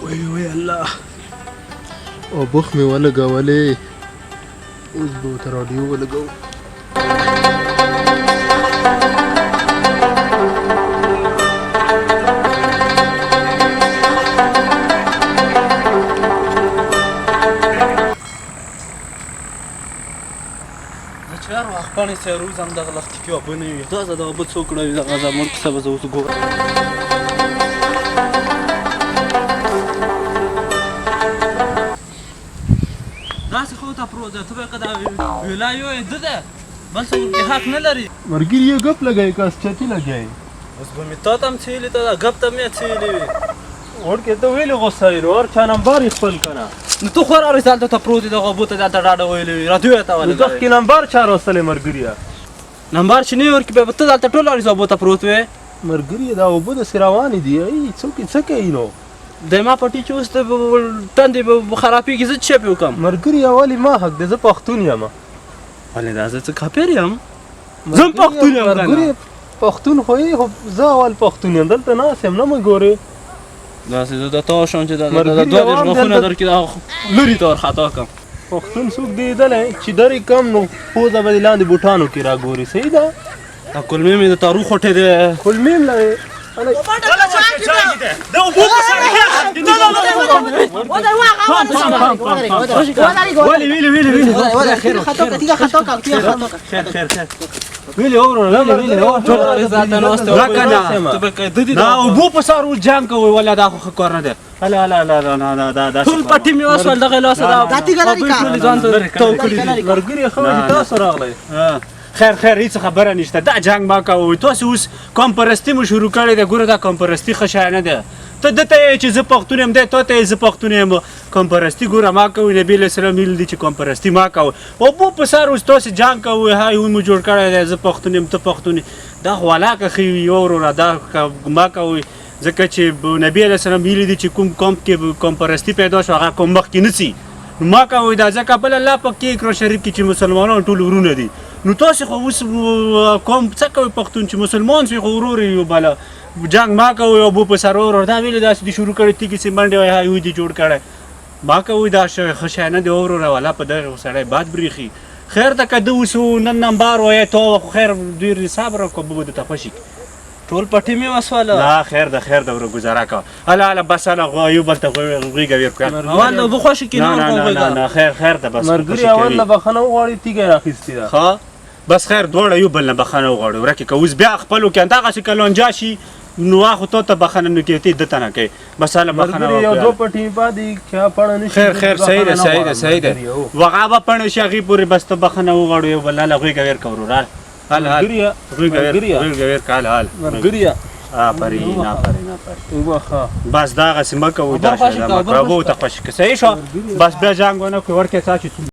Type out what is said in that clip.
وای الله اوبخ مې ولګولې اوس به ورته راډیو ولګوو چهار وخت پاڼې سه روز هم دغه لختې کې اوبه نه وي دا زه دغه اوبه څوک نه وي دغه زموږ کیسه به زه اوس ګورم داسې خو ته پروت دی ته به که دا ویلا یو ده ده بل څه ورکې حق نه لري مرګي یې ګپ لګوي که چتي لګوي اوس به مې تا ته هم څیلې ته دا ګپ ته مې څیلې وي وړکې ته ویلې غوسه یې اور چا نمبر یې خپل که نه نو ته خو راوړې دلته ته پروت دی دغه اوبو ته دلته ډاډه ویلې وي راډیو یې ته نو دغه نمبر چا راوستلی مرګریه نمبر چې نه وي ورکې بیا به ته دلته ټول راوړې اوبو ته پروت وې مرګریه دا اوبه داسې روانې دي څوک یې څه کوي نو د ما پټي چې اوس تندې به خرابېږي زه څه پې وکړم مرګریه ولې ما حق دی زه پښتون یم ولې دا زه څه کاپیر یم زه هم پښتون یم مرګریه پښتون خو یې خو زه اول پښتون یم دلته ناست یم نه مې ګورې داسې زه د تا شم چې د دوه دېرش غاښونه درکړي دا لرې ته ورخطا کړم پښتون څوک دی لیدلی چې درې کم نو پوزه به دې لاندې بوټانو کې راګوري صحیح ده دا کلمې مې د تارو خوټې دی کلمې م لرې ویلې اوبو په سر ول جنګ کوئ ولا دا خو ښه کار نه دی ټول پټي مې وسول دغه لاسه مرګریه ښه چې تاسو راغلی خیر هیڅ خبره نشته دا جنگ ما کوئ تاسو اوس قوم پرستي مو شروع کړې ده ګوره دا قوم پرستي ښه شی نه ده ته دته یې چې زه پښتون یم دی تا ته یې زه پښتون یم قوم پرستي ګوره ما کوئ نبي علیه السلام ویلي دي چې قوم پرستي ما کوئ اوبو په سر اوس تاسې جنګ کوئ هی مو جوړ کړی دی زه پښتون یم ته پښتون یې دا خو ولاکه ښه وي یو وروره دا ما کوئ ځکه چې نبي علیه السلام ویلي دي چې کوم قوم کې قوم پرستي پیدا شو هغه قوم مخکې نه ځي ما کوئ دا ځکه بل الله په کې قرآن شریف کې چې مسلمانان ټول ورونه دي نو تاسو خو اوس کوم څه کوئ پښتون چې مسلمان شي خو ورور یې بله جنګ ما کوئ اوبو په سر ورور دا ویلې داسې دي شروع کړی تیږې سې منډې وایي هی دي جوړ کړی ما کوئ دا ښه شی نه دی وروره والا په دغه سړی باد برېښي خیر ده که ده اوس نن نمبر وایې تا خو خیر ډېر حساب راکړه به درته خوشي ټول پټي مې وسوله نه خیر ده وره ګزاره کوه هله بس هله یو بل ته غېږه ویر کړه اول د اوبه خوښې کې نه خیر ده بس مرګریه اول نه بخښنه وغواړي تیږه یې راخیستې ده ښه بس خیر دواړه یو بل نه بخښنه وغواړو ورکې که اوس بیا خپلو کې همدغسې که لانجه شي نو هغه تا ته بخښنه نه کوي ته ده ته نه کوي بس هله بخښنه مرګریه یو دوه پټي پاتې چا پړه نه شي خیر صحیح ده هغه به پړه شي هغې پورې بس ته بخښنه وغواړو یو بل هله غېږه ویر کوه ورور مرګریه غېږه ویر که هله مرګریه آفرین اوبه ښه بس دغسې مه کوئ دا شی اوبه ورته خوشي که صحیح شو بس بیا جنګ ونه کړو ورکې سا چې